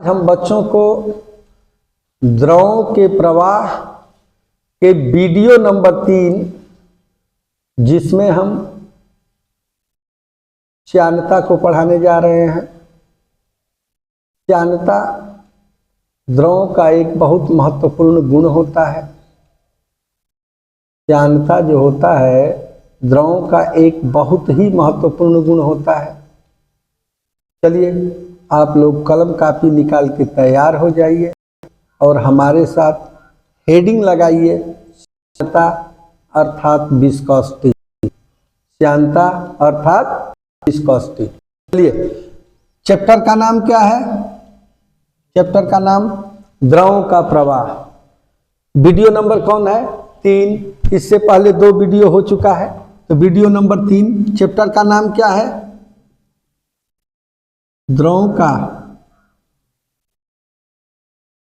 हम बच्चों को द्रवों के प्रवाह के वीडियो नंबर 3, जिसमें हम श्यानता को पढ़ाने जा रहे हैं। श्यानता द्रवों का एक बहुत महत्वपूर्ण गुण होता है। श्यानता जो होता है द्रवों का एक बहुत ही महत्वपूर्ण गुण होता है। चलिए आप लोग कलम कापी निकाल के तैयार हो जाइए और हमारे साथ हेडिंग लगाइए, श्यानता अर्थात विस्कोसिटी। श्यानता अर्थात विस्कोसिटी। चलिए चैप्टर का नाम क्या है? चैप्टर का नाम द्रवों का प्रवाह। वीडियो नंबर कौन है? 3। इससे पहले 2 वीडियो हो चुका है, तो वीडियो नंबर 3। चैप्टर का नाम क्या है? द्रवों का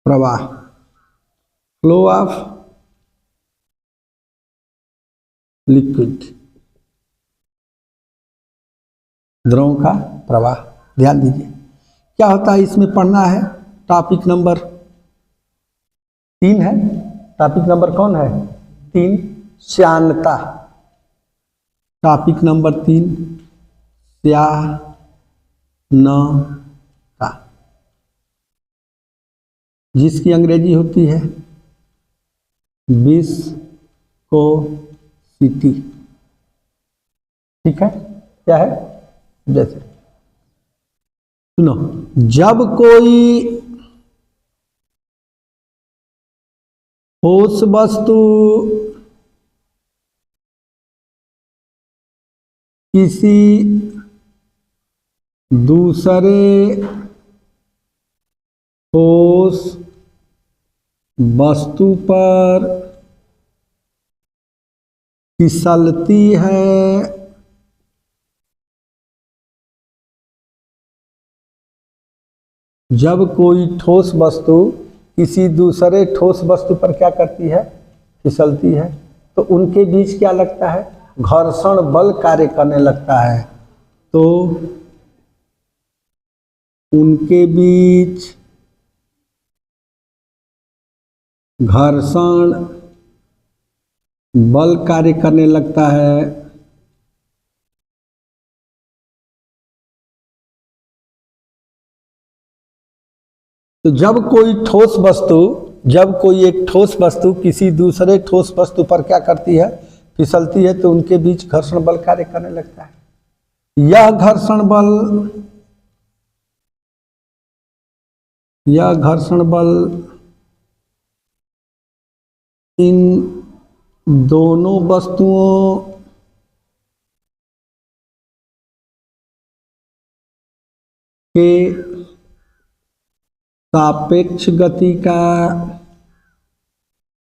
प्रवाह, फ्लो ऑफ लिक्विड। द्रवों का प्रवाह, ध्यान दीजिए क्या होता है इसमें पढ़ना है। टॉपिक नंबर 3 है। टॉपिक नंबर कौन है? 3, श्यानता। टॉपिक नंबर 3, श्यानता। जिसकी अंग्रेजी होती है विस्कोसिटी। ठीक है, क्या है? जैसे सुनो, जब कोई ठोस वस्तु किसी दूसरे ठोस वस्तु पर फिसलती है जब कोई ठोस वस्तु किसी दूसरे ठोस वस्तु पर क्या करती है? फिसलती है, तो उनके बीच क्या लगता है? घर्षण बल कार्य करने लगता है। तो उनके बीच घर्षण बल कार्य करने लगता है। तो जब कोई ठोस वस्तु, जब कोई एक ठोस वस्तु किसी दूसरे ठोस वस्तु पर क्या करती है? फिसलती है, तो उनके बीच घर्षण बल कार्य करने लगता है। यह घर्षण बल इन दोनों वस्तुओं के सापेक्ष गति का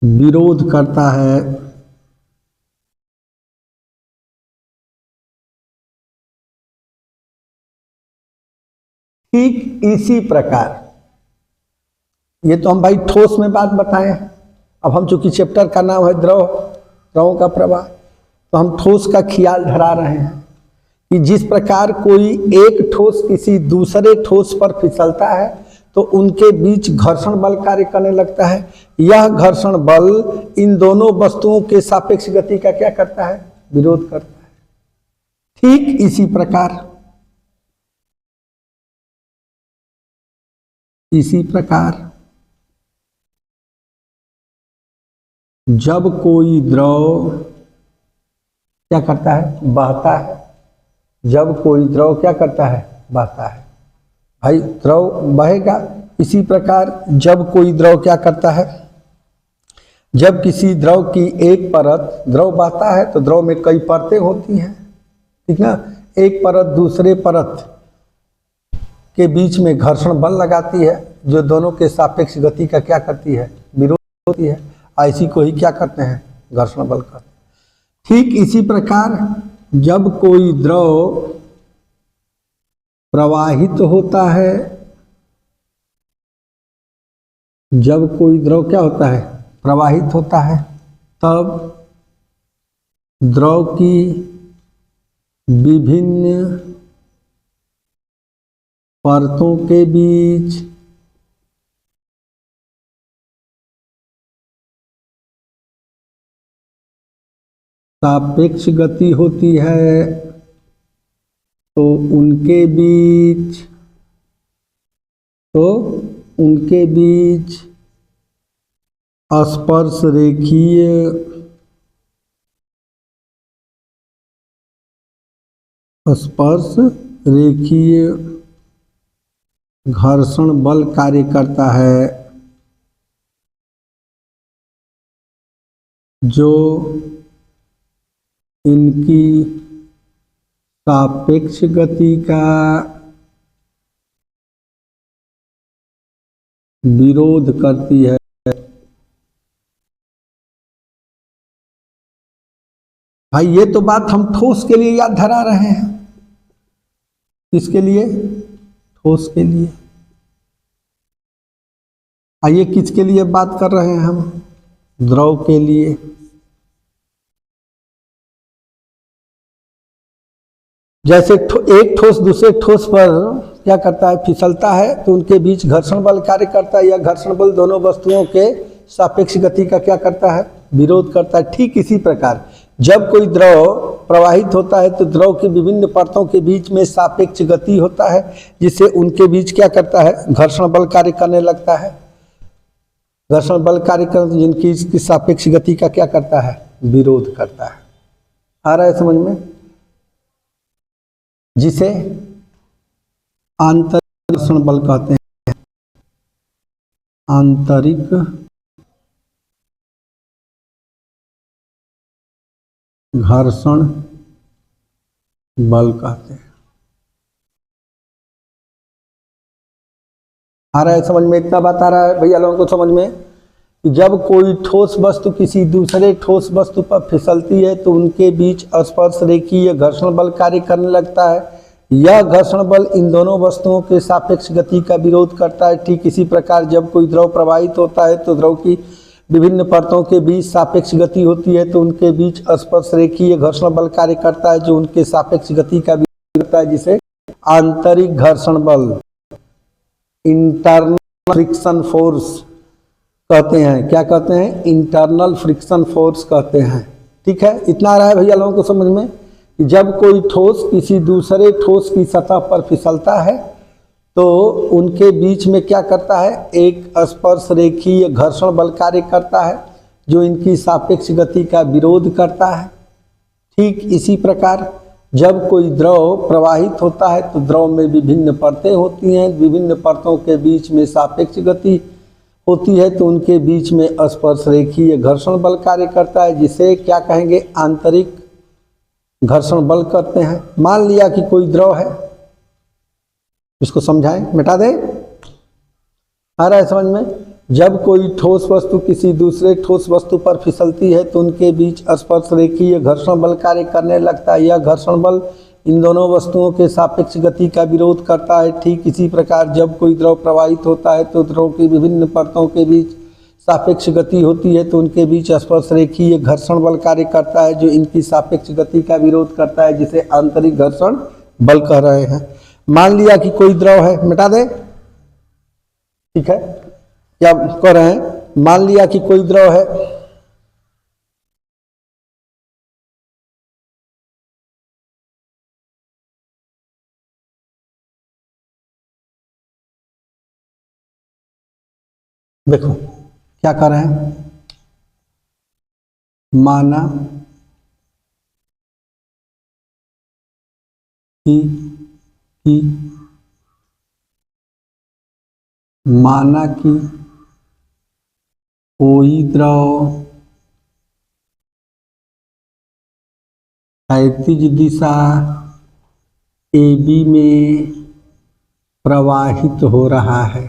विरोध करता है। ठीक इसी प्रकार, ये तो हम भाई ठोस में बात बताए हैं। अब हम चूंकि चैप्टर का नाम है द्रवों का प्रवाह, तो हम ठोस का ख्याल धरा रहे हैं कि जिस प्रकार कोई एक ठोस किसी दूसरे ठोस पर फिसलता है तो उनके बीच घर्षण बल कार्य करने लगता है। यह घर्षण बल इन दोनों वस्तुओं के सापेक्ष गति का क्या करता है? विरोध करता है। ठीक इसी प्रकार जब कोई द्रव क्या करता है? बहता है। जब कोई द्रव क्या करता है? बहता है। भाई द्रव बहेगा। इसी प्रकार जब कोई द्रव क्या करता है? जब किसी द्रव की एक परत, द्रव बहता है तो द्रव में कई परतें होती हैं, ठीक ना। एक परत दूसरे परत के बीच में घर्षण बल लगाती है, जो दोनों के सापेक्ष गति का क्या करती है? विरोध होती है। ऐसी को ही क्या करते हैं? घर्षण बल करते हैं। ठीक इसी प्रकार जब कोई द्रव प्रवाहित होता है, जब कोई द्रव क्या होता है? प्रवाहित होता है, तब द्रव की विभिन्न परतों के बीच सापेक्ष गति होती है तो उनके बीच स्पर्श रेखीय घर्षण बल कार्य करता है, जो इनकी सापेक्ष गति का विरोध करती है। भाई ये तो बात हम ठोस के लिए याद धरा रहे हैं। किसके लिए? ठोस के लिए। आइए किसके लिए बात कर रहे हैं हम? द्रव के लिए। जैसे एक ठोस दूसरे ठोस पर क्या करता है? फिसलता है, तो उनके बीच घर्षण बल कार्य करता है। यह घर्षण बल दोनों वस्तुओं के सापेक्ष गति का क्या करता है? विरोध करता है। ठीक इसी प्रकार जब कोई द्रव प्रवाहित होता है तो द्रव की विभिन्न परतों के बीच में सापेक्ष गति होता है, जिससे उनके बीच क्या करता है? घर्षण बल कार्य करने लगता है। घर्षण बल कार्य करने जिनकी इसकी सापेक्ष गति का क्या करता है? विरोध करता है। आ रहा है समझ में? जिसे आंतरिक घर्षण बल कहते हैं। आंतरिक घर्षण बल कहते हैं। आ रहा है समझ में? इतना बात आ रहा है भैया लोगों को समझ में कि जब कोई ठोस वस्तु किसी दूसरे ठोस वस्तु पर फिसलती है तो उनके बीच स्पर्श रेखीय घर्षण बल कार्य करने लगता है। यह घर्षण बल इन दोनों वस्तुओं के सापेक्ष गति का विरोध करता है। ठीक इसी प्रकार जब कोई द्रव प्रवाहित होता है तो द्रव की विभिन्न परतों के बीच सापेक्ष गति होती है, तो उनके बीच स्पर्श रेखीय घर्षण बल कार्य करता है, जो उनके सापेक्ष गति का विरोध करता है, जिसे आंतरिक घर्षण बल, इंटरनल फ्रिक्शन फोर्स कहते हैं। क्या कहते हैं? इंटरनल फ्रिक्शन फोर्स कहते हैं। ठीक है, इतना आ रहा है भैया लोगों को समझ में कि जब कोई ठोस किसी दूसरे ठोस की सतह पर फिसलता है तो उनके बीच में क्या करता है? एक स्पर्श रेखीय घर्षण बल कार्य करता है, जो इनकी सापेक्ष गति का विरोध करता है। ठीक इसी प्रकार जब कोई द्रव प्रवाहित होता है तो द्रव में विभिन्न परतें होती हैं, विभिन्न परतों के बीच में सापेक्ष गति होती है, तो उनके बीच में स्पर्श रेखीय घर्षण बल कार्य करता है, जिसे क्या कहेंगे? आंतरिक घर्षण बल कहते हैं। मान लिया कि कोई द्रव है, इसको समझाएं, मिटा दें। आ रहा है समझ में? जब कोई ठोस वस्तु किसी दूसरे ठोस वस्तु पर फिसलती है तो उनके बीच स्पर्श रेखीय घर्षण बल कार्य करने लगता है। यह घर्षण बल इन दोनों वस्तुओं के सापेक्ष गति का विरोध करता है। ठीक इसी प्रकार जब कोई द्रव प्रवाहित होता है तो द्रव की विभिन्न परतों के बीच सापेक्ष गति होती है, तो उनके बीच स्पर्श रेखीय घर्षण बल कार्य करता है, जो इनकी सापेक्ष गति का विरोध करता है, जिसे आंतरिक घर्षण बल कह रहे हैं। मान लिया कि कोई द्रव है, मिटा दें। ठीक है, क्या कह रहे हैं? मान लिया कि कोई द्रव है, देखो क्या कर रहे हैं? माना कि कोई द्रव क्षैतिज दिशा AB में प्रवाहित हो रहा है।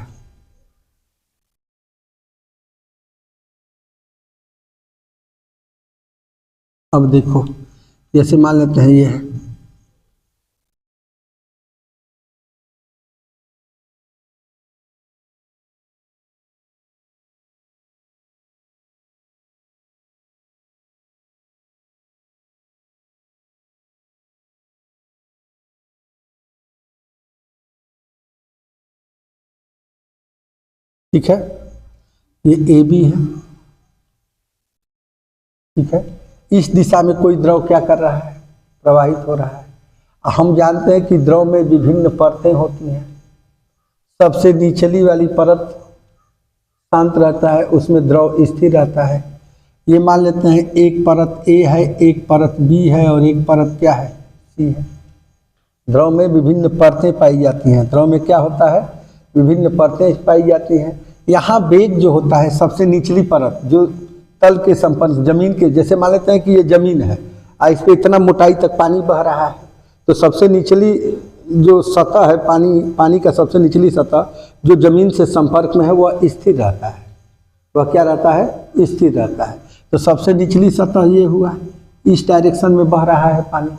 अब देखो, जैसे मान लेते हैं ये है, ठीक है, ये AB है। ठीक है, इस दिशा में कोई द्रव क्या कर रहा है, प्रवाहित हो रहा है। हम जानते हैं कि द्रव में विभिन्न परतें होती हैं। सबसे निचली वाली परत शांत रहता है, उसमें द्रव स्थिर रहता है। ये मान लेते हैं एक परत ए है, एक परत बी है और एक परत क्या है, सी है। द्रव में विभिन्न परतें पाई जाती हैं। द्रव में क्या होता है, विभिन्न परतें पाई जाती हैं। यहाँ वेग जो होता है, सबसे निचली परत जो तल के संपर्क, जमीन के, जैसे मान लेते हैं कि ये जमीन है और इस पर इतना मोटाई तक पानी बह रहा है, तो सबसे निचली जो सतह है, पानी का सबसे निचली सतह जो जमीन से संपर्क में है वह स्थिर रहता है। वह क्या रहता है, स्थिर रहता है। तो सबसे निचली सतह ये हुआ, इस डायरेक्शन में बह रहा है पानी,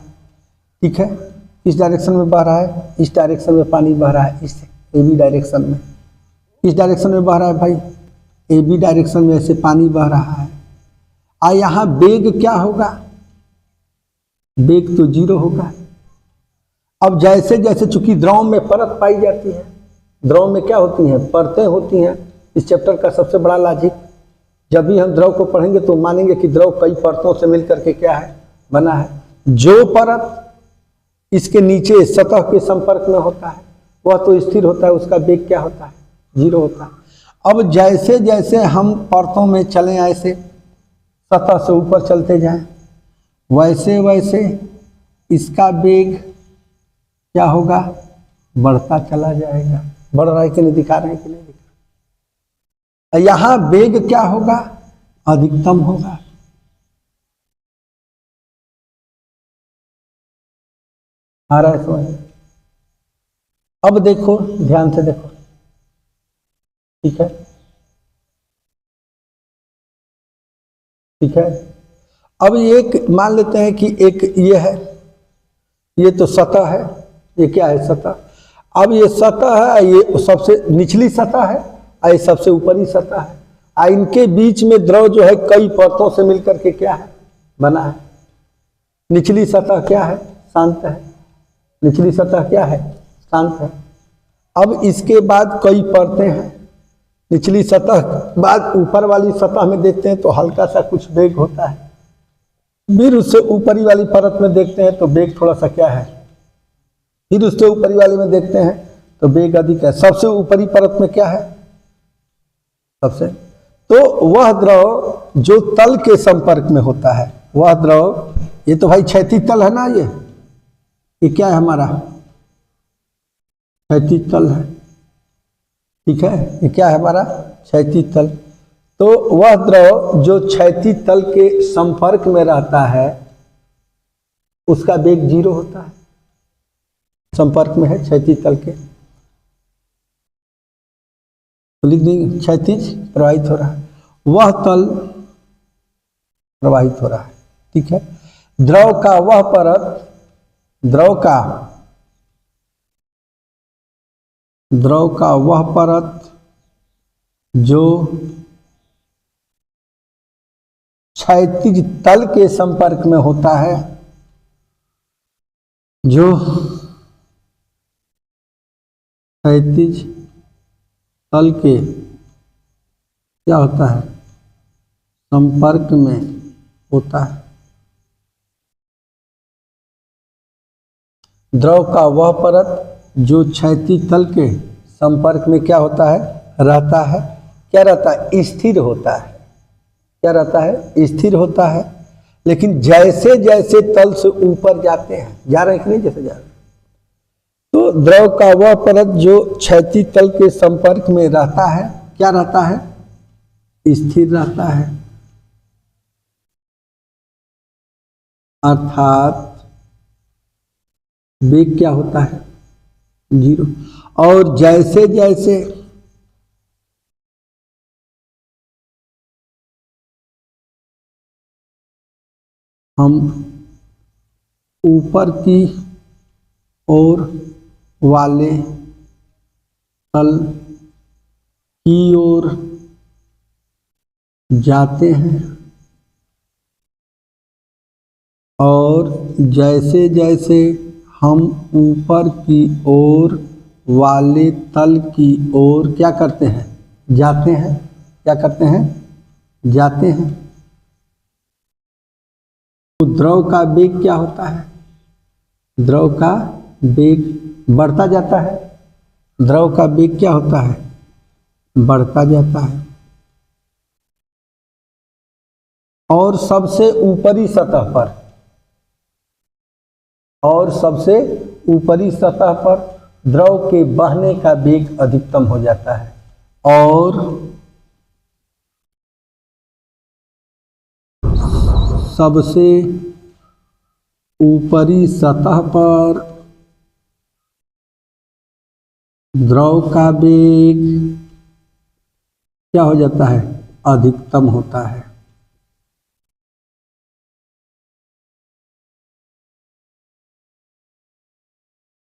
ठीक है, इस डायरेक्शन में बह रहा है, इस डायरेक्शन में पानी बह रहा है, इस ए बी डायरेक्शन में, इस डायरेक्शन में बह रहा है भाई, ए बी डायरेक्शन में ऐसे पानी बह रहा है। और यहाँ वेग क्या होगा, वेग तो 0 होगा। अब जैसे जैसे चूंकि द्रव में परत पाई जाती है, द्रव में क्या होती हैं, परतें होती हैं। इस चैप्टर का सबसे बड़ा लॉजिक, जब भी हम द्रव को पढ़ेंगे तो मानेंगे कि द्रव कई परतों से मिलकर के क्या है, बना है। जो परत इसके नीचे सतह के संपर्क में होता है वह तो स्थिर होता है, उसका वेग क्या होता है, 0 होता है। अब जैसे जैसे हम परतों में चलें, ऐसे सतह से ऊपर चलते जाएं, वैसे वैसे इसका वेग क्या होगा, बढ़ता चला जाएगा। बढ़ रहा है कि नहीं, दिखा रहे हैं कि नहीं दिखा रहे। यहाँ वेग क्या होगा, अधिकतम होगा। आ रहा है समझ। अब देखो, ध्यान से देखो, ठीक है, ठीक है। अब एक मान लेते हैं कि एक ये है, ये तो सतह है, ये क्या है, सतह। अब ये सतह है, ये सबसे निचली सतह है और ये सबसे ऊपरी सतह है। और इनके बीच में द्रव जो है कई परतों से मिलकर के क्या है, बना है। निचली सतह क्या है, शांत है, निचली सतह क्या है, शांत है। अब इसके बाद कई परतें हैं, निचली सतह बाद ऊपर वाली सतह में देखते हैं तो हल्का सा कुछ वेग होता है, फिर उससे ऊपरी वाली परत में देखते हैं तो वेग थोड़ा सा क्या है, फिर उससे ऊपरी वाले में देखते हैं तो वेग अधिक है। सबसे ऊपरी परत में क्या है, सबसे, तो वह द्रव जो तल के संपर्क में होता है, वह द्रव, ये तो भाई क्षैतिज तल है ना, ये क्या है हमारा, क्षैतिज तल है, ठीक है, ये क्या है हमारा, क्षैतिज तल। तो वह द्रव जो क्षैतिज तल के संपर्क में रहता है उसका वेग 0 होता है, संपर्क में है क्षैतिज तल के, तो लिख देंगे क्षैतिज प्रवाहित हो रहा है, वह तल प्रवाहित हो रहा है, ठीक है। द्रव का वह परत, द्रव का वह परत जो क्षैतिज तल के संपर्क में होता है, जो क्षैतिज तल के क्या होता है, संपर्क में होता है। द्रव का वह परत जो क्षैतिज तल के संपर्क में क्या होता है, रहता है, क्या रहता है, स्थिर होता है, क्या रहता है, स्थिर होता है। लेकिन जैसे जैसे तल से ऊपर जाते हैं, जा रहे हैं कि नहीं, जैसे जा रहे हैं, तो द्रव का वह परत जो क्षैतिज तल के संपर्क में रहता है, क्या रहता है, स्थिर रहता है। अर्थात वेग क्या होता है, 0। और जैसे जैसे हम ऊपर की ओर वाले तल की ओर जाते हैं और जैसे जैसे हम ऊपर की ओर वाले तल की ओर क्या करते हैं, जाते हैं, क्या करते हैं, जाते हैं, तो द्रव का वेग क्या होता है? द्रव का वेग बढ़ता जाता है। द्रव का वेग क्या होता है? बढ़ता जाता है। और सबसे ऊपरी सतह पर, और सबसे ऊपरी सतह पर द्रव के बहने का वेग अधिकतम हो जाता है। और सबसे ऊपरी सतह पर द्रव का वेग क्या हो जाता है? अधिकतम होता है।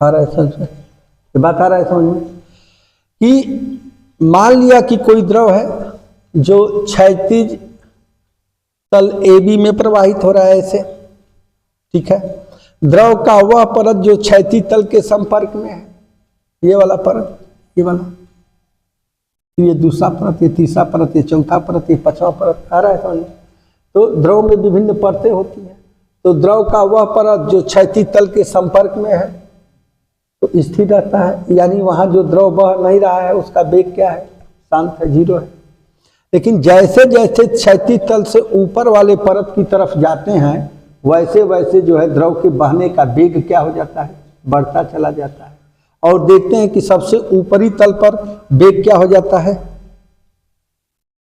आ रहा है समझ में? ये बात आ रहा है समझ में कि मान लिया कि कोई द्रव है जो क्षैतिज तल AB में प्रवाहित हो रहा है ऐसे, ठीक है। द्रव का वह परत जो क्षैतिज तल के संपर्क में है, ये वाला परत, ये वाला, ये दूसरा परत, ये तीसरा परत, ये चौथा परत, ये पांचवा परत। आ रहा है समझ में? तो द्रव में विभिन्न परतें होती हैं। तो द्रव का वह परत जो क्षैतिज तल के संपर्क में है तो स्थिर रहता है, यानी वहां जो द्रव बह नहीं रहा है उसका वेग क्या है? शांत है, 0 है। लेकिन जैसे जैसे क्षैतिज तल से ऊपर वाले परत की तरफ जाते हैं वैसे वैसे जो है द्रव के बहने का वेग क्या हो जाता है? बढ़ता चला जाता है। और देखते हैं कि सबसे ऊपरी तल पर वेग क्या हो जाता है?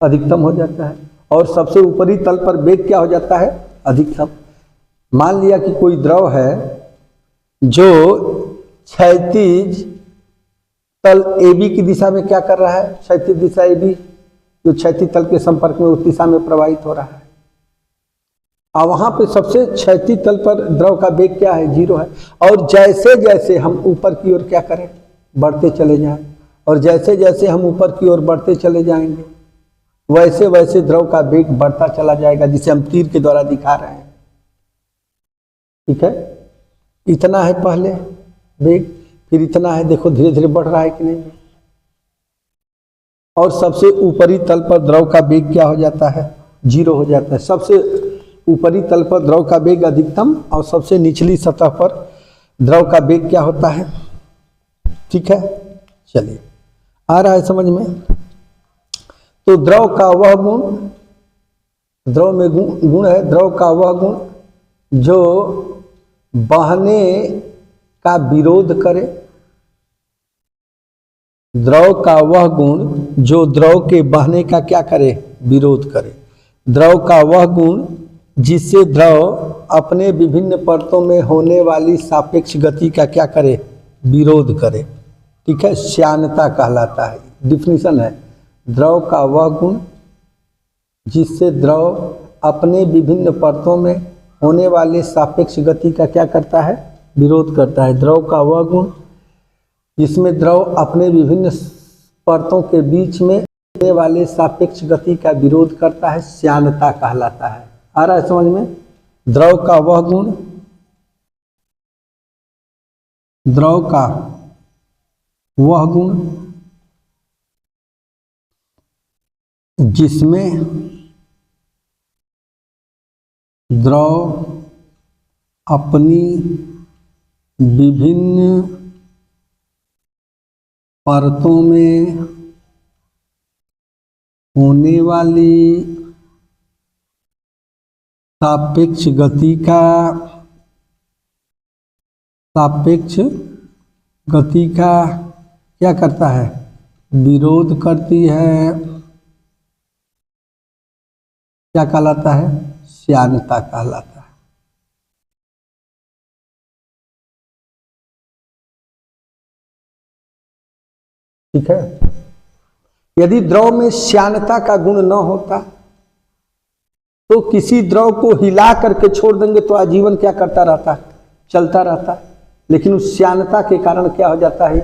अधिकतम हो जाता है। और सबसे ऊपरी तल पर वेग क्या हो जाता है? अधिकतम। मान लिया कि कोई द्रव है जो क्षैतिज तल AB की दिशा में क्या कर रहा है? क्षैतिज दिशा AB जो क्षैतिज तल के संपर्क में उस दिशा में प्रवाहित हो रहा है, और वहां पे सबसे क्षैतिज तल पर द्रव का वेग क्या है? 0 है। और जैसे जैसे हम ऊपर की ओर क्या करें? बढ़ते चले जाएं, और जैसे जैसे हम ऊपर की ओर बढ़ते चले जाएंगे वैसे वैसे द्रव का वेग बढ़ता चला जाएगा, जिसे हम तीर के द्वारा दिखा रहे हैं, ठीक है। इतना है पहले वेग, फिर इतना है, देखो धीरे धीरे बढ़ रहा है कि नहीं। और सबसे ऊपरी तल पर द्रव का वेग क्या हो जाता है? 0 हो जाता है। सबसे ऊपरी तल पर द्रव का वेग अधिकतम, और सबसे निचली सतह पर द्रव का वेग क्या होता है? ठीक है, चलिए आ रहा है समझ में। तो द्रव का वह गुण, द्रव में गुण है, द्रव का वह गुण जो बहने का विरोध करे, द्रव का वह गुण जो द्रव के बहने का क्या करे? विरोध करे। द्रव का वह गुण जिससे द्रव अपने विभिन्न परतों में होने वाली सापेक्ष गति का क्या करे? विरोध करे, ठीक है, श्यानता कहलाता है। डिफिनीशन है, द्रव का वह गुण जिससे द्रव अपने विभिन्न परतों में होने वाले सापेक्ष गति का क्या करता है? विरोध करता है। द्रव का वह गुण जिसमें द्रव अपने विभिन्न परतों के बीच में होने वाले सापेक्ष गति का विरोध करता है, श्यानता कहलाता है। आ रहा है समझ में? द्रव का वह गुण, द्रव का वह गुण जिसमें द्रव अपनी विभिन्न परतों में होने वाली सापेक्ष गति का क्या करता है? विरोध करती है। क्या कहलाता है? श्यानता कहलाता है। ठीक है। यदि द्रव में श्यानता का गुण न होता तो किसी द्रव को हिला करके छोड़ देंगे तो आजीवन क्या करता रहता? चलता रहता। लेकिन उस श्यानता के कारण क्या हो जाता है?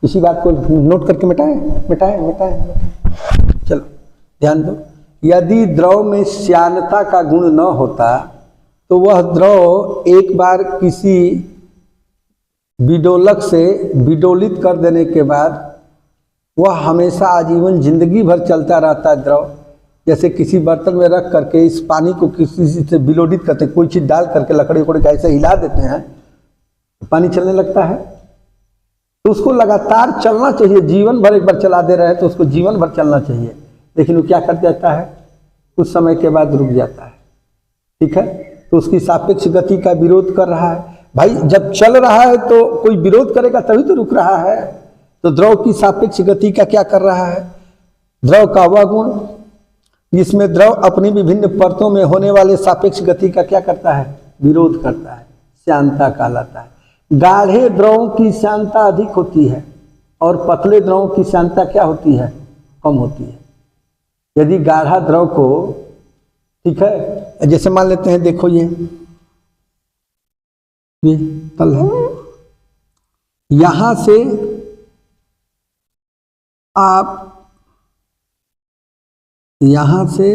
इसी बात को नोट करके मिटाएं। चलो ध्यान दो, यदि द्रव में श्यानता का गुण न होता तो वह द्रव एक बार किसी विडोलक से विडोलित कर देने के बाद वह हमेशा आजीवन जिंदगी भर चलता रहता है द्रव, जैसे किसी बर्तन में रख करके इस पानी को किसी चीज से विलोडित करते, कोई चीज़ डाल करके लकड़ी उकड़ी का ऐसे हिला देते हैं तो पानी चलने लगता है। तो उसको लगातार चलना चाहिए, जीवन भर एक बार चला दे रहे हैं तो उसको जीवन भर चलना चाहिए, लेकिन वो क्या कर देता है, कुछ समय के बाद रुक जाता है। ठीक है, तो उसकी सापेक्ष गति का विरोध कर रहा है। भाई जब चल रहा है तो कोई विरोध करेगा तभी तो रुक रहा है। तो द्रव की सापेक्ष गति का क्या कर रहा है, द्रव का वह गुण जिसमें द्रव अपनी विभिन्न परतों में होने वाले सापेक्ष गति का क्या करता है, विरोध करता है, श्यानता कहलाता है। गाढ़े द्रवों की श्यानता अधिक होती है और पतले द्रवों की श्यानता क्या होती है, कम होती है। यदि गाढ़ा द्रव को, ठीक है, जैसे मान लेते हैं, देखो ये तल है, यहां से आप, यहां से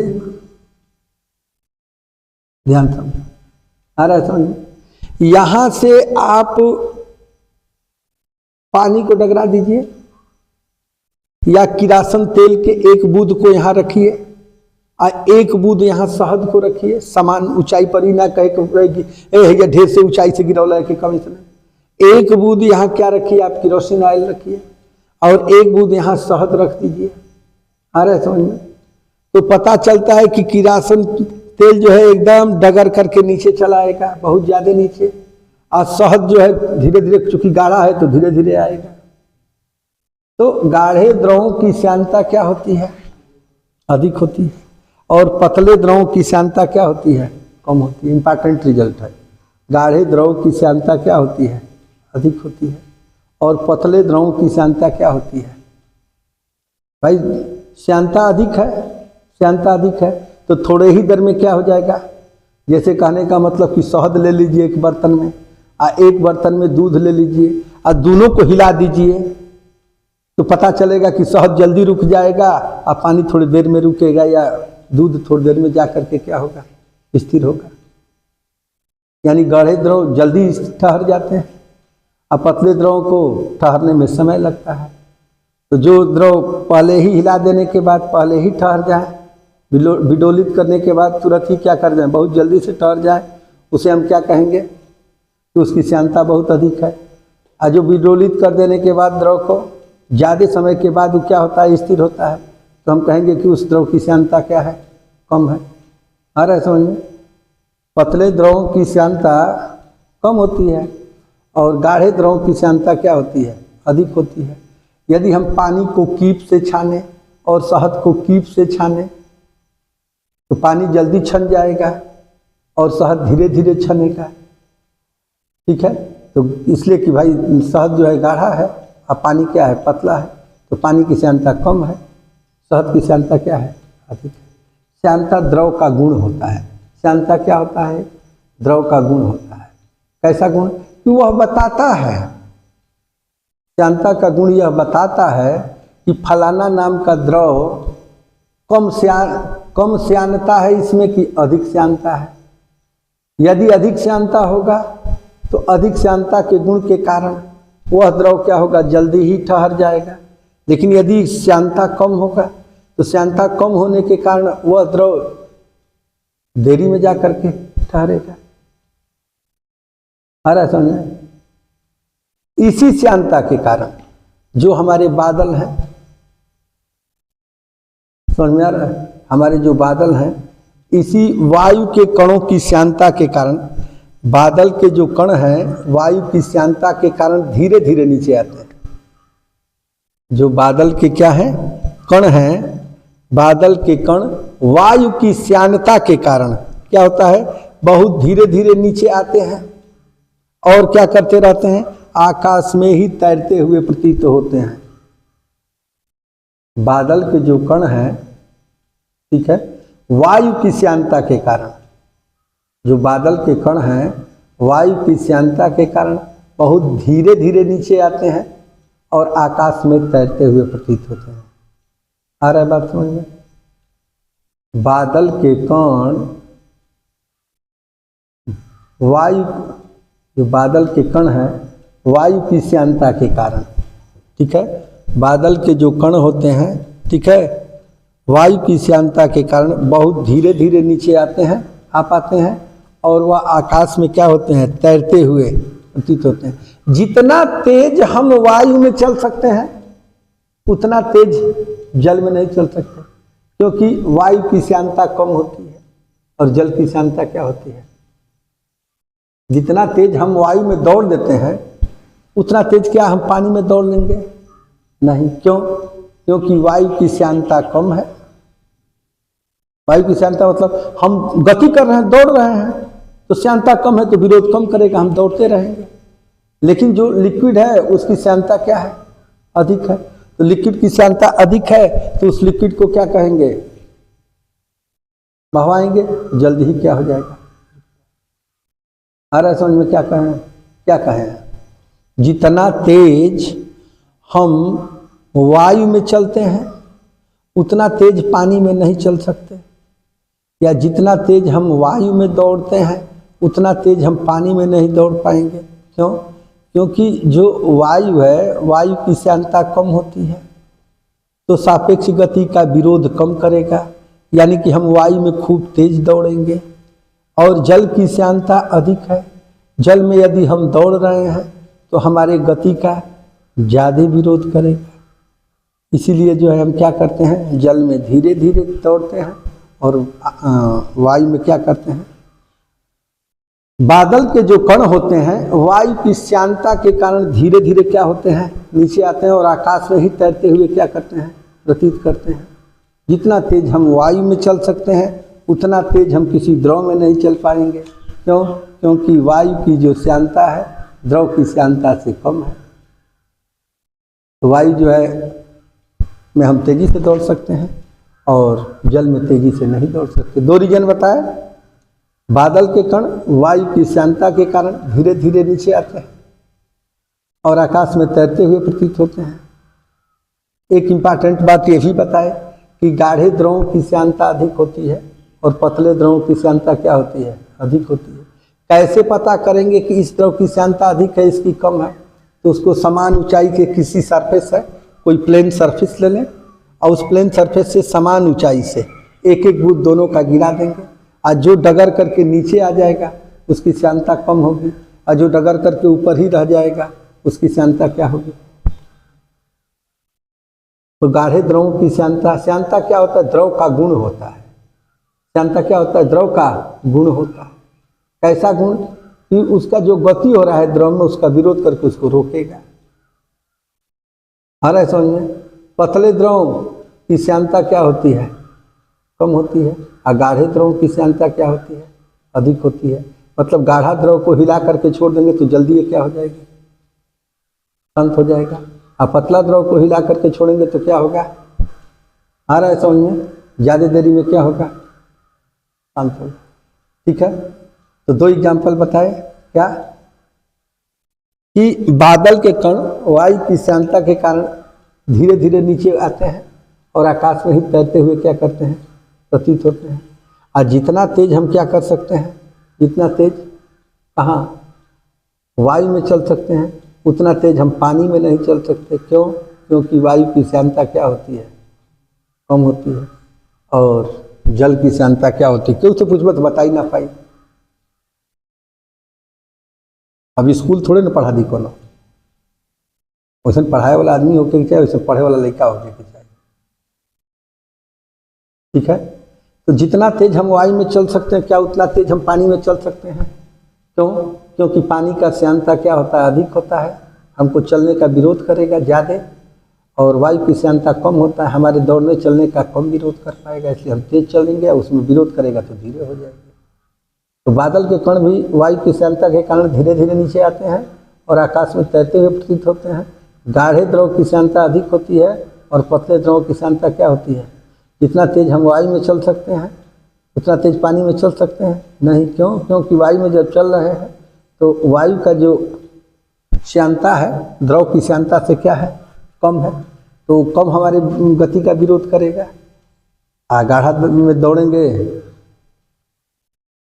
ध्यान समझ आ रहा है, समझ, यहां से आप पानी को डगरा दीजिए या किरासन तेल के एक बूंद को यहां रखिए और एक बूंद यहां शहद को रखिए, समान ऊंचाई पर ही, ना कहे कि ये ढेर से ऊंचाई से गिरौला है कि कम, इसमें एक बूंद यहां क्या रखिए, आप केरोसिन ऑयल रखिए और एक बूंद यहां शहद रख दीजिए। आ रहा है समझ में? तो पता चलता है कि किरासन तेल जो है एकदम डगर करके नीचे चला आएगा, बहुत ज्यादा नीचे, और शहद जो है धीरे धीरे, चूंकि गाढ़ा है तो धीरे धीरे आएगा। तो गाढ़े द्रवों की श्यानता क्या होती है, अधिक होती है, और पतले द्रवों की श्यानता क्या होती है, कम होती है। इंपॉर्टेंट रिजल्ट है, गाढ़े द्रव की श्यानता क्या होती है, अधिक होती है, और पतले द्रवों की श्यानता क्या होती है। भाई श्यानता अधिक है, श्यानता अधिक है तो थोड़े ही देर में क्या हो जाएगा, जैसे कहने का मतलब कि शहद ले लीजिए एक बर्तन में और एक बर्तन में दूध ले लीजिए और दोनों को हिला दीजिए, तो पता चलेगा कि शहद जल्दी रुक जाएगा और पानी थोड़ी देर में रुकेगा, या दूध थोड़ी देर में जा करके क्या होगा, स्थिर होगा। यानी गाढ़े द्रव जल्दी ठहर जाते हैं और पतले द्रव को ठहरने में समय लगता है। तो जो द्रव पहले ही हिला देने के बाद पहले ही ठहर जाए, विडोलित करने के बाद तुरंत ही क्या कर जाए, बहुत जल्दी से ठहर जाए, उसे हम क्या कहेंगे कि उसकी श्यानता बहुत अधिक है। और जो विडोलित कर देने के बाद द्रव को ज़्यादा समय के बाद वो क्या होता है, स्थिर होता है, तो हम कहेंगे कि उस द्रव की श्यानता क्या है, कम है। आ रहा है समझ में? पतले द्रवों की श्यानता कम होती है और गाढ़े द्रवों की श्यानता क्या होती है, अधिक होती है। यदि हम पानी को कीप से छाने और शहद को कीप से छाने तो पानी जल्दी छन जाएगा और शहद धीरे धीरे छनेगा। ठीक है, तो इसलिए कि भाई शहद जो है गाढ़ा है और पानी क्या है, पतला है, तो पानी की श्यानता कम है, शहद की श्यानता क्या है, अधिक है। श्यानता द्रव का गुण होता है। श्यानता क्या होता है, द्रव का गुण होता है। कैसा गुण, कि वह बताता है, श्यानता का गुण यह बताता है कि फलाना नाम का द्रव कम श्यानता है इसमें कि अधिक श्यानता है। यदि अधिक श्यानता होगा तो अधिक श्यानता के गुण के कारण वह द्रव क्या होगा, जल्दी ही ठहर जाएगा। लेकिन यदि श्यानता कम होगा तो श्यानता कम होने के कारण वह द्रव देरी में जा करके ठहरेगा। आ रहा है समझ? इसी श्यानता के कारण जो हमारे बादल हैं, समझ में आ रहा है, हमारे जो बादल हैं, इसी वायु के कणों की श्यानता के कारण, बादल के जो कण हैं वायु की श्यानता के कारण धीरे धीरे नीचे आते हैं। जो बादल के क्या हैं, कण हैं, बादल के कण वायु की श्यानता के कारण क्या होता है, बहुत धीरे धीरे नीचे आते हैं और क्या करते रहते हैं, आकाश में ही तैरते हुए प्रतीत होते हैं। बादल के जो कण हैं, ठीक है, वायु की श्यानता के कारण, जो बादल के कण हैं वायु की श्यानता के कारण बहुत धीरे धीरे नीचे आते हैं और आकाश में तैरते हुए प्रतीत होते हैं। आ रहा है बात समझ में? बादल के कण वायु, जो बादल के कण हैं वायु की श्यानता के कारण, ठीक है, बादल के जो कण होते हैं, ठीक है, वायु की श्यानता के कारण बहुत धीरे धीरे नीचे आ पाते हैं और वह आकाश में क्या होते हैं, तैरते हुए प्रतीत होते हैं। जितना तेज हम वायु में चल सकते हैं उतना तेज जल में नहीं चल सकते, क्योंकि वायु की श्यानता कम होती है और जल की श्यानता क्या होती है। जितना तेज हम वायु में दौड़ देते हैं उतना तेज क्या हम पानी में दौड़ लेंगे नहीं। क्यों? क्योंकि वायु की श्यानता कम है। वायु की श्यानता मतलब हम गति कर रहे हैं, दौड़ रहे हैं, तो श्यानता कम है तो विरोध कम करेगा, हम दौड़ते रहेंगे। लेकिन जो लिक्विड है उसकी श्यानता क्या है, अधिक है। तो लिक्विड की श्यानता अधिक है तो उस लिक्विड को क्या कहेंगे, बहवाएंगे, जल्दी ही क्या हो जाएगा। आ रहा है समझ में? क्या कहें, जितना तेज हम वायु में चलते हैं उतना तेज पानी में नहीं चल सकते, या जितना तेज हम वायु में दौड़ते हैं उतना तेज हम पानी में नहीं दौड़ पाएंगे। क्यों? क्योंकि जो वायु है, वायु की श्यानता कम होती है तो सापेक्ष गति का विरोध कम करेगा, यानी कि हम वायु में खूब तेज दौड़ेंगे। और जल की श्यानता अधिक है, जल में यदि हम दौड़ रहे हैं तो हमारे गति का ज़्यादा विरोध करेगा। इसीलिए जो है हम क्या करते हैं, जल में धीरे धीरे दौड़ते हैं और वायु में क्या करते हैं। बादल के जो कण होते हैं वायु की श्यानता के कारण धीरे धीरे क्या होते हैं, नीचे आते हैं और आकाश में ही तैरते हुए क्या करते हैं, प्रतीत करते हैं। जितना तेज हम वायु में चल सकते हैं उतना तेज हम किसी द्रव में नहीं चल पाएंगे। क्यों? क्योंकि वायु की जो श्यानता है द्रव की श्यानता से कम है। तो वायु जो है में हम तेजी से दौड़ सकते हैं और जल में तेजी से नहीं दौड़ सकते। दो रीजन बताए। बादल के कण वायु की श्यानता के कारण धीरे धीरे नीचे आते हैं और आकाश में तैरते हुए प्रतीत होते हैं। एक इम्पॉर्टेंट बात ये भी बताए कि गाढ़े द्रवों की श्यानता अधिक होती है और पतले द्रवों की श्यानता क्या होती है, अधिक होती है। कैसे पता करेंगे कि इस द्रव की श्यानता अधिक है, इसकी कम है? तो उसको समान ऊंचाई के किसी सरफेस है, कोई प्लेन सरफेस ले लें और उस प्लेन सरफेस से समान ऊंचाई से एक एक बूंद दोनों का गिरा देंगे, और जो डगर करके नीचे आ जाएगा उसकी श्यानता कम होगी, और जो डगर करके ऊपर ही रह जाएगा उसकी श्यानता क्या होगी। तो गाढ़े द्रवों की श्यानता क्या होता है, द्रव का गुण होता है। श्यानता क्या होता है, द्रव का गुण होता है। कैसा गुण? कि उसका जो गति हो रहा है द्रव में उसका विरोध करके उसको रोकेगा। आ रहा है समझ में? पतले द्रव की श्यानता क्या होती है, कम होती है, और गाढ़े द्रव की श्यानता क्या होती है, अधिक होती है। मतलब गाढ़ा द्रव को हिला करके छोड़ देंगे तो जल्दी ये क्या हो जाएगी, शांत हो जाएगा, और पतला द्रव को हिला करके छोड़ेंगे तो क्या होगा। आ रहा है समझ में? ज़्यादा देरी में क्या होगा, शांत होगा। ठीक है, तो दो एग्जाम्पल बताए। क्या? कि बादल के कण वायु की श्यानता के कारण धीरे धीरे नीचे आते हैं और आकाश में ही तैरते हुए क्या करते हैं, प्रतीत होते हैं। और जितना तेज हम क्या कर सकते हैं, जितना तेज कहाँ वायु में चल सकते हैं उतना तेज हम पानी में नहीं चल सकते। क्यों? क्योंकि वायु की श्यानता क्या होती है, कम होती है, और जल की श्यानता क्या होती है। क्यों से पूछ तो बता ही ना पाई। अब स्कूल थोड़े ना पढ़ा दी कोनो, वैसे पढ़ाए वाला आदमी होके चाहिए, वैसे पढ़े वाला लड़का होके चाहिए। ठीक है, तो जितना तेज हम वायु में चल सकते हैं क्या उतना तेज हम पानी में चल सकते हैं। क्यों? क्योंकि पानी का श्यानता क्या होता है, अधिक होता है, हमको चलने का विरोध करेगा ज़्यादा, और वायु की श्यानता कम होता है, हमारे दौड़ने चलने का कम विरोध कर पाएगा, इसलिए हम तेज चलेंगे, उसमें विरोध करेगा तो धीरे हो जाएगी। तो बादल के कण भी वायु की श्यानता के कारण धीरे धीरे नीचे आते हैं और आकाश में तैरते हुए प्रतीत होते हैं। गाढ़े द्रव की श्यानता अधिक होती है और पतले द्रव की श्यानता क्या होती है, जितना तेज हम वायु में चल सकते हैं उतना तेज पानी में चल सकते हैं नहीं। क्यों? क्योंकि वायु में जब चल रहे हैं तो वायु का जो श्यानता है द्रव की श्यानता से क्या है, कम है, तो कम हमारे गति का विरोध करेगा। गाढ़ा में दौड़ेंगे,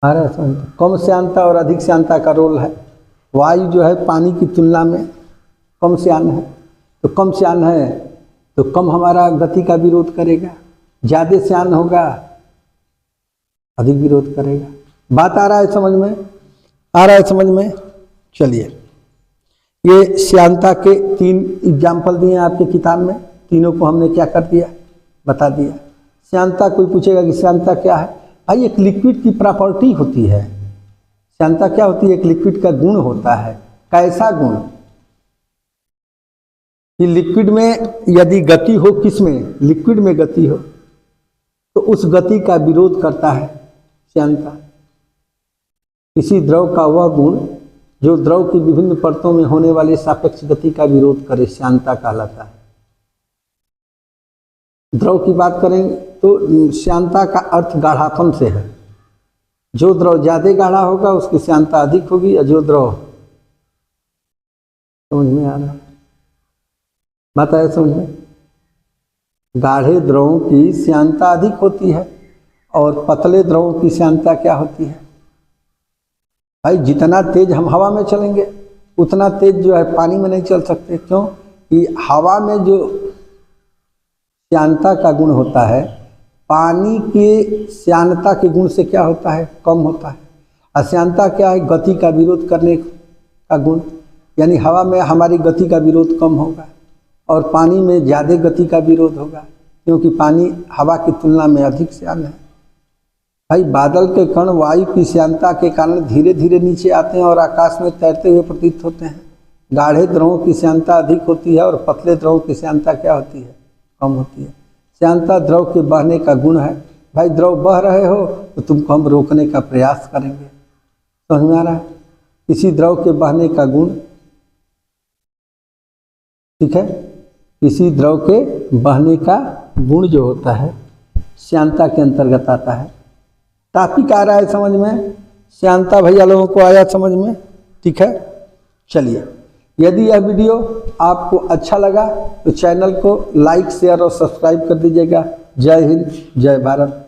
कम श्यानता और अधिक श्यानता का रोल है। वायु जो है पानी की तुलना में कम श्यान है, तो कम श्यान है तो कम हमारा गति का विरोध करेगा। ज्यादा सियान होगा अधिक विरोध करेगा। बात आ रहा है समझ में? आ रहा है समझ में? चलिए, ये श्यानता के 3 एग्जाम्पल दिए हैं आपके किताब में, तीनों को हमने क्या कर दिया, बता दिया। श्यानता, कोई पूछेगा कि श्यानता क्या है? भाई एक लिक्विड की प्रॉपर्टी होती है। श्यानता क्या होती है? एक लिक्विड का गुण होता है। कैसा गुण? कि लिक्विड में यदि गति हो, किस में? लिक्विड में गति हो, तो उस गति का विरोध करता है श्यानता। किसी द्रव का वह गुण जो द्रव की विभिन्न परतों में होने वाली सापेक्ष गति का विरोध करे, श्यानता कहलाता है। द्रव की बात करेंगे तो श्यानता का अर्थ गाढ़ापन से है। जो द्रव ज्यादा गाढ़ा होगा उसकी श्यानता अधिक होगी, या जो द्रव, समझ में आ रहा है? बात आया समझ में? गाढ़े द्रवों की श्यानता अधिक होती है और पतले द्रवों की श्यानता क्या होती है? भाई जितना तेज हम हवा में चलेंगे उतना तेज जो है पानी में नहीं चल सकते। क्यों? कि हवा में जो श्यानता का गुण होता है, पानी के श्यानता के गुण से क्या होता है? कम होता है। अश्यानता क्या है? गति का विरोध करने का गुण, यानी हवा में हमारी गति का विरोध कम होगा और पानी में ज़्यादा गति का विरोध होगा, क्योंकि पानी हवा की तुलना में अधिक श्यान है। भाई बादल के कण वायु की श्यानता के कारण धीरे धीरे नीचे आते हैं और आकाश में तैरते हुए प्रतीत होते हैं। गाढ़े द्रवों की श्यानता अधिक होती है और पतले द्रवों की श्यानता क्या होती है? कम होती है। श्यानता द्रव के बहने का गुण है। भाई द्रव बह रहे हो तो तुमको हम रोकने का प्रयास करेंगे। समझ में आ रहा है? किसी द्रव के बहने का गुण, ठीक है, किसी द्रव के बहने का गुण जो होता है श्यानता के अंतर्गत आता है। टॉपिक आ रहा है समझ में? श्यानता भैया लोगों को आया समझ में? ठीक है, चलिए। यदि यह वीडियो आपको अच्छा लगा तो चैनल को लाइक, शेयर और सब्सक्राइब कर दीजिएगा। जय हिंद, जय भारत।